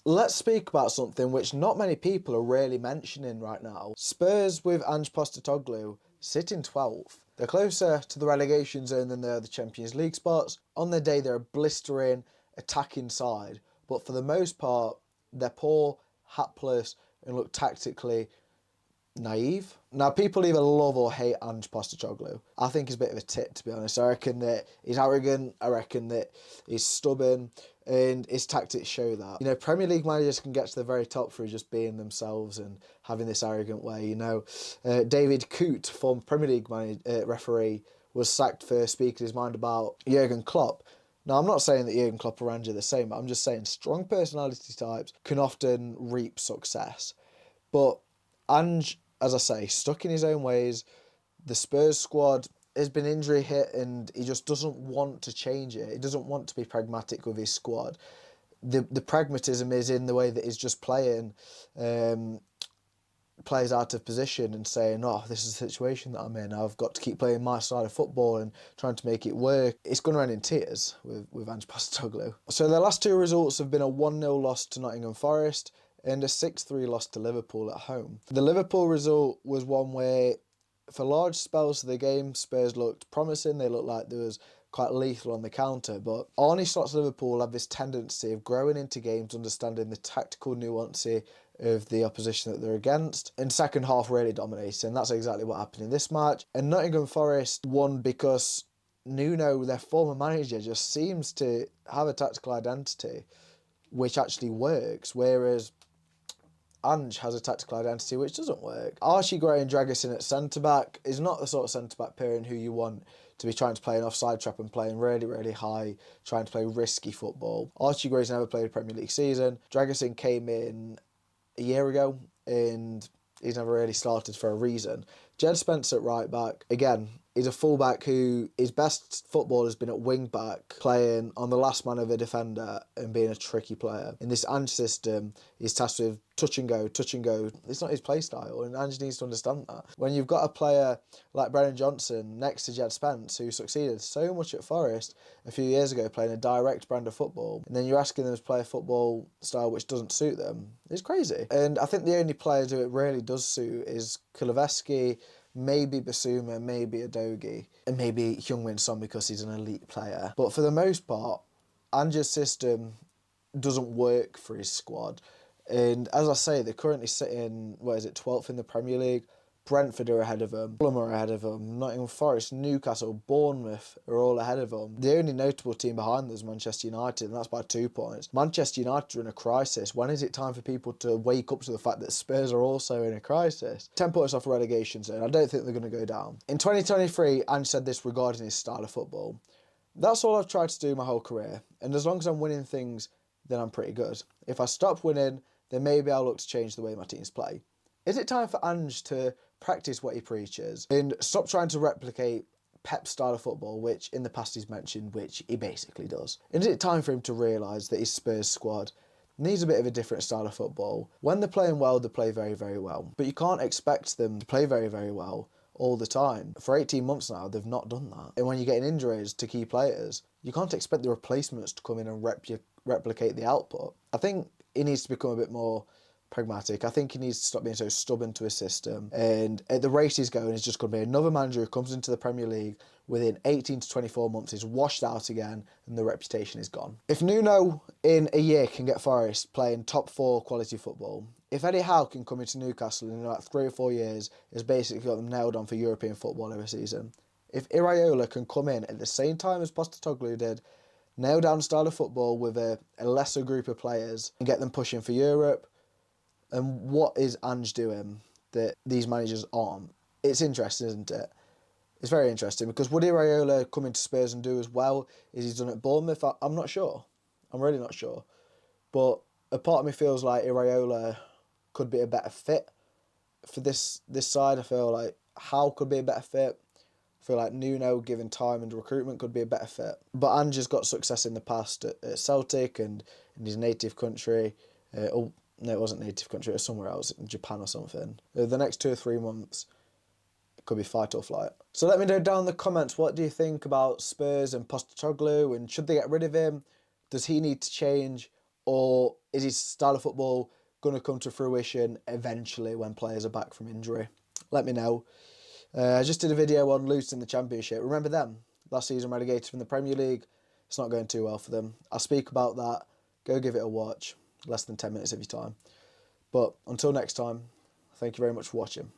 let's speak about something which not many people are really mentioning right now. Spurs with Ange Postecoglou sitting 12th. They're closer to the relegation zone than they are the Champions League spots. On their day, they're a blistering, attacking side. But for the most part, they're poor, hapless, and look tactically naive. Now, people either love or hate Ange Postecoglou. I think he's a bit of a tit, to be honest. I reckon that he's arrogant. I reckon that he's stubborn, and his tactics show that. You know, Premier League managers can get to the very top through just being themselves and having this arrogant way. You know, David Coote, former Premier League referee, was sacked for speaking his mind about Jurgen Klopp. Now, I'm not saying that Jurgen Klopp or Ange are the same, but I'm just saying strong personality types can often reap success. But Ange, as I say, stuck in his own ways. The Spurs squad has been injury hit and he just doesn't want to change it. He doesn't want to be pragmatic with his squad. The pragmatism is in the way that he's just playing players out of position and saying, oh, this is the situation that I'm in. I've got to keep playing my side of football and trying to make it work. It's going to end in tears with Ange Postecoglou. So their last two results have been a 1-0 loss to Nottingham Forest and a 6-3 loss to Liverpool at home. The Liverpool result was one where, for large spells of the game, Spurs looked promising. They looked like there was quite lethal on the counter. But Arne Slot's Liverpool have this tendency of growing into games, understanding the tactical nuances of the opposition that they're against, and second half really dominating. That's exactly what happened in this match. And Nottingham Forest won because Nuno, their former manager, just seems to have a tactical identity which actually works, whereas Ange has a tactical identity which doesn't work. Archie Gray and Dragusin at centre-back is not the sort of centre-back pairing who you want to be trying to play an offside trap and playing really, really high, trying to play risky football. Archie Gray's never played a Premier League season. Dragusin came in a year ago and he's never really started for a reason. Jed Spence at right back, again, he's a fullback who his best football has been at wing back, playing on the last man of a defender and being a tricky player. In this Ange system, he's tasked with touch and go. It's not his play style, and Ange needs to understand that. When you've got a player like Brennan Johnson next to Jed Spence, who succeeded so much at Forest a few years ago playing a direct brand of football, and then you're asking them to play a football style which doesn't suit them, it's crazy. And I think the only players who it really does suit is Kuleveski, maybe Basuma, maybe Adogi, and maybe Heung-min Son because he's an elite player. But for the most part, Ange's system doesn't work for his squad. And as I say, they're currently sitting, 12th in the Premier League. Brentford are ahead of them, Fulham are ahead of them, Nottingham Forest, Newcastle, Bournemouth are all ahead of them. The only notable team behind them is Manchester United, and that's by 2 points. Manchester United are in a crisis. When is it time for people to wake up to the fact that Spurs are also in a crisis? 10 points off a relegation zone. I don't think they're going to go down. In 2023, Ange said this regarding his style of football. That's all I've tried to do my whole career, and as long as I'm winning things, then I'm pretty good. If I stop winning, then maybe I'll look to change the way my teams play. Is it time for Ange to practice what he preaches and stop trying to replicate Pep's style of football, which in the past he's mentioned, which he basically does? And is it time for him to realise that his Spurs squad needs a bit of a different style of football? When they're playing well, they play very, very well. But you can't expect them to play very, very well all the time. For 18 months now, they've not done that. And when you're getting injuries to key players, you can't expect the replacements to come in and replicate the output. I think he needs to become a bit more pragmatic. I think he needs to stop being so stubborn to his system. And at the rate he's going, it's just going to be another manager who comes into the Premier League within 18 to 24 months, is washed out again, and the reputation is gone. If Nuno in a year can get Forest playing top 4 quality football, if Eddie Howe can come into Newcastle in about 3 or 4 years, has basically got them nailed on for European football every season. If Iraola can come in at the same time as Postecoglou did, nail down style of football with a lesser group of players and get them pushing for Europe. And what is Ange doing that these managers aren't? It's interesting, isn't it? It's very interesting, because would Iraola come into Spurs and do as well as he's done at Bournemouth? I'm not sure. I'm really not sure. But a part of me feels like Iraola could be a better fit for this side. I feel like Howe could be a better fit. I feel like Nuno, given time and recruitment, could be a better fit. But Ange has got success in the past at Celtic and in his native country. No, it wasn't native country, it was somewhere else, in Japan or something. The next 2 or 3 months, it could be fight or flight. So let me know down in the comments, what do you think about Spurs and Postecoglou, and should they get rid of him? Does he need to change? or is his style of football going to come to fruition eventually when players are back from injury? Let me know. I just did a video on Luton in the Championship. Remember them? Last season relegated from the Premier League. It's not going too well for them. I'll speak about that. Go give it a watch. Less than 10 minutes of your time. But until next time, thank you very much for watching.